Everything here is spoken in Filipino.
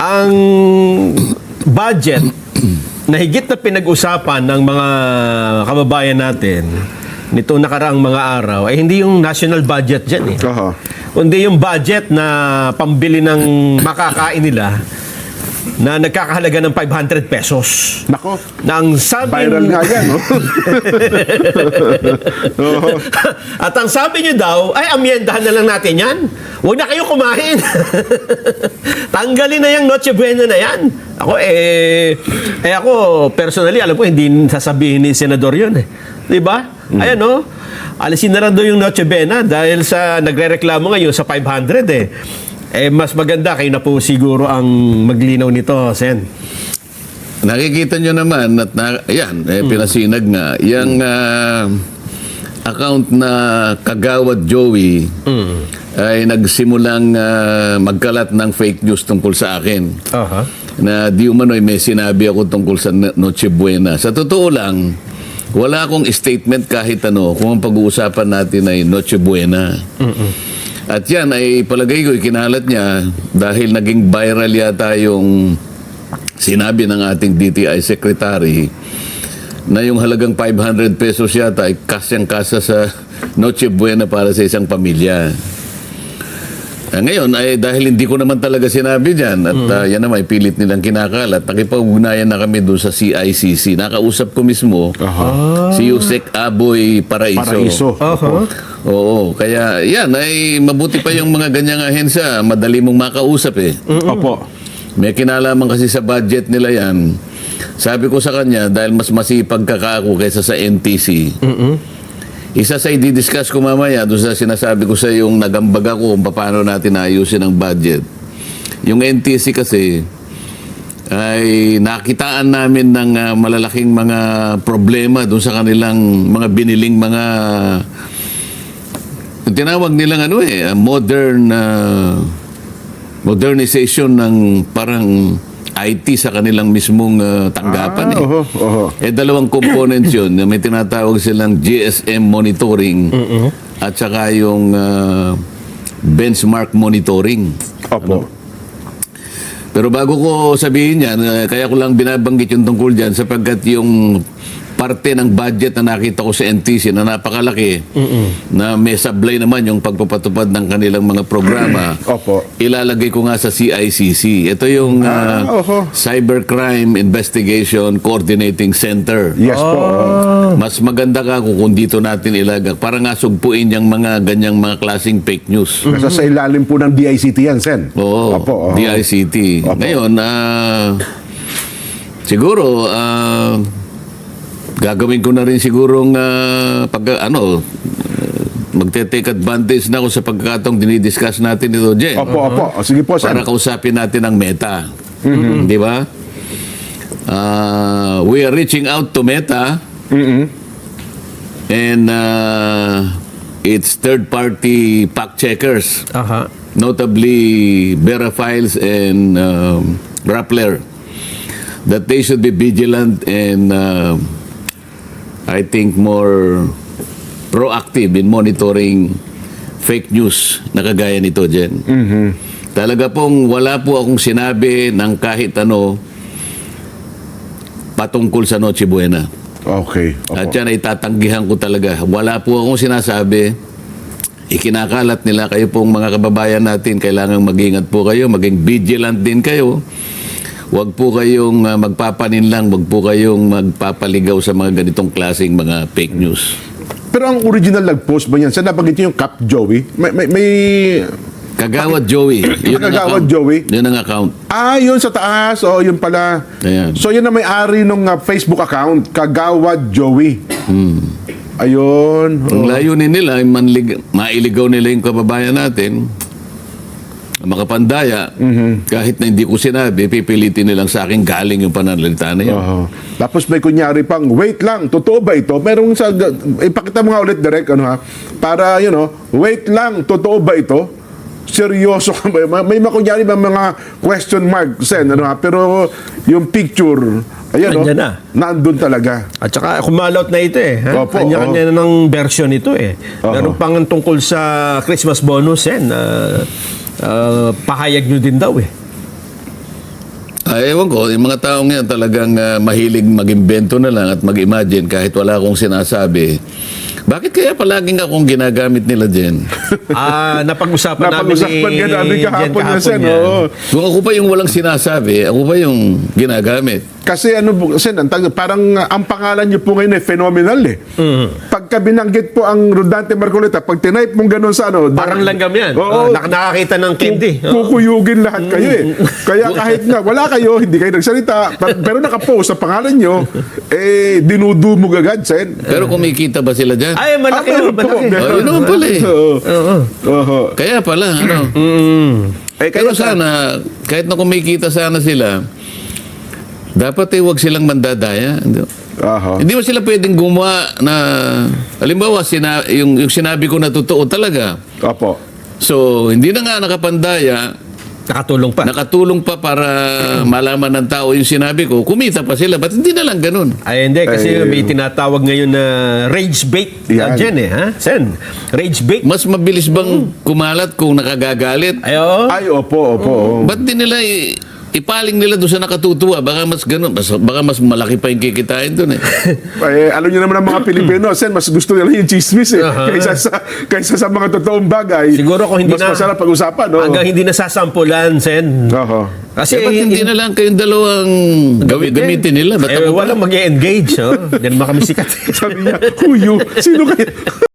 ang budget na higit na pinag-usapan ng mga kababayan natin nitong nakaraang mga araw ay hindi yung national budget dyan eh. Kundi yung budget na pambili ng makakain nila na nagkakahalaga ng 500 pesos. Nako. Na ang sabi Viral nga yan, no? At ang sabi nyo daw, ay amyendahan na lang natin yan. Huwag na kayo kumain. Tanggalin na yung Noche Buena na yan. Ako, personally, alam ko, hindi sasabihin ni Senador yun eh. Diba? Ayan, no? Alisin na lang doon yung Noche Buena dahil sa nagre-reklamo ngayon sa 500 eh. Mas maganda kayo na po siguro ang maglinaw nito, Sen. Nakikita nyo naman at pinasinag nga. Yung account na Kagawad Joey ay nagsimulang magkalat ng fake news tungkol sa akin. Na di umano'y may sinabi ako tungkol sa Noche Buena. Sa totoo lang, wala akong statement kahit ano kung ang pag-uusapan natin ay Noche Buena. At yan ay palagay ko ikinalat niya dahil naging viral yata yung sinabi ng ating DTI Secretary na yung halagang 500 pesos yata ay kasyang-kasa sa Noche Buena para sa isang pamilya. Ngayon ay dahil hindi ko naman talaga sinabi dyan at yan naman pilit nilang kinakalat, nakipag-ugnayan na kami doon sa CICC. Nakausap ko mismo si Yusek Aboy Paraiso. Oo, kaya yan ay mabuti pa yung mga ganyang ahensya, madali mong makausap eh. Opo. May kinalaman kasi sa budget nila yan. Sabi ko sa kanya, dahil mas masipag ka ako kaysa sa NTC, isa sa i-discuss ko mamaya doon sa sinasabi ko sa yung nagambag ako kung paano natin ayusin ang budget. Yung NTC kasi ay nakitaan namin ng malalaking mga problema doon sa kanilang mga biniling mga tinawag nilang modernization ng parang IT sa kanilang mismong tanggapan. Dalawang components yun. May tinatawag silang GSM monitoring at saka yung benchmark monitoring. Pero bago ko sabihin yan, kaya ko lang binabanggit yung tungkol dyan sapagkat yung parte ng budget na nakita ko sa NTC na napakalaki na may sablay naman yung pagpapatupad ng kanilang mga programa. Ilalagay ko nga sa CICC. Ito yung Cybercrime Investigation Coordinating Center. Yes po. Mas maganda ka kung dito natin ilagay. Para nga sugpuin yung mga ganyang mga klaseng fake news. Nasa sa ilalim po ng DICT yan, Sen. Oo, DICT. Ngayon, siguro, gagawin ko na rin sigurong magte-take advantage na ako sa pagkakataong dinidiscuss natin ito, Jen. Opo. Sige po, Sen. Para kausapin natin ang Meta. Di ba? We are reaching out to Meta and its third-party fact checkers. Notably Verifiles and Rappler, that they should be vigilant and I think more proactive in monitoring fake news na kagaya nito, Jen. Talaga pong wala po akong sinabi ng kahit ano patungkol sa Noche Buena. At yan ay tatanggihan ko talaga. Wala po akong sinasabi. Ikinakalat nila, kayo pong mga kababayan natin, kailangang mag-ingat po kayo, maging vigilant din kayo. Huwag po kayong magpapaninlang, huwag po kayong magpapaligaw sa mga ganitong klaseng mga fake news. Pero ang original nag-post ba yan? Saan nabanggit yung Cap Joey? May Kagawad Joey. Yun Kagawad Joey? Yun ang account. Yun sa taas. Yun pala. Ayan. So yun ang may-ari ng Facebook account, Kagawad Joey. Ayun. Ang layunin nila, mailigaw nila yung kababayan natin, makapandaya, kahit na hindi ko sinabi, pipilitin nilang sa akin galing yung pananalita na yan. Tapos may kunyari pang, wait lang, totoo ba ito? Merong ipakita mo nga ulit direct, para, wait lang, totoo ba ito? Seryoso ka ba? May makunyari ba mga question mark, Sen, pero yung picture, Ayan, na. Nandun talaga. At saka kumalaut na ito eh. Opo, Kanya-kanya na ng version ito eh. Meron pang tungkol sa Christmas bonus pahayag nyo din daw eh. Ewan ko, yung mga taong yan talagang mahilig mag-imbento na lang at mag-imagine kahit wala akong sinasabi. Bakit kaya palaging akong ginagamit nila dyan? Napag-usapan namin Napag-usapan ka namin Jen kahapon na Sen. yan. Oo. Kung ako pa yung walang sinasabi, ako pa yung ginagamit. Kasi Sen, parang ang pangalan niyo po ngayon ay phenomenal eh. Pagka binanggit po ang Rodante Marcoleta, pag tinype mong ganun sa Parang langgam yan. Oo. Nakakita ng candy. Kukuyugin lahat kayo eh. Kaya kahit nga wala kayo, hindi kayo nagsalita, pero nakapost sa pangalan nyo, dinudumog agad, Sen. Pero kumikita ba sila dyan? Ay, malaki. meron po, malaki. meron. Yun naman pala eh. Oo. Kaya pala, ano. Pero sana, kahit na kumikita sana sila, dapat huwag silang mandadaya. Aha. Hindi mo sila pwedeng gumawa na, halimbawa, yung sinabi ko na totoo talaga. Opo. So, hindi na nga nakapandaya, Nakatulong pa. para malaman ng tao yung sinabi ko, kumita pa sila. Ba't hindi na lang ganun? Ay, hindi. Kasi Ay, may tinatawag ngayon na rage bait. Yan. Jen ha? Sen? Rage bait. Mas mabilis bang kumalat kung nakagagalit? Ay, oo. Ay, opo. Ba't di nila ipaling nila doon sa nakatutuwa? Baka mas ganun. Baka mas malaki pa yung kikitain doon eh. Alam niyo naman ang mga Pilipino, Sen, mas gusto nila yung chismis eh. Kaysa sa mga totoong bagay. Siguro kung hindi mas na- masarap pag-usapan. No? Hanggang hindi nasasampulan, Sen. Oho. Kasi Ba't hindi na lang kayong dalawang gamitin nila? Ba't ako pa? walang mag-engage. Hindi naman kami sikat. Sabi niya, Kuyo, sino kayo?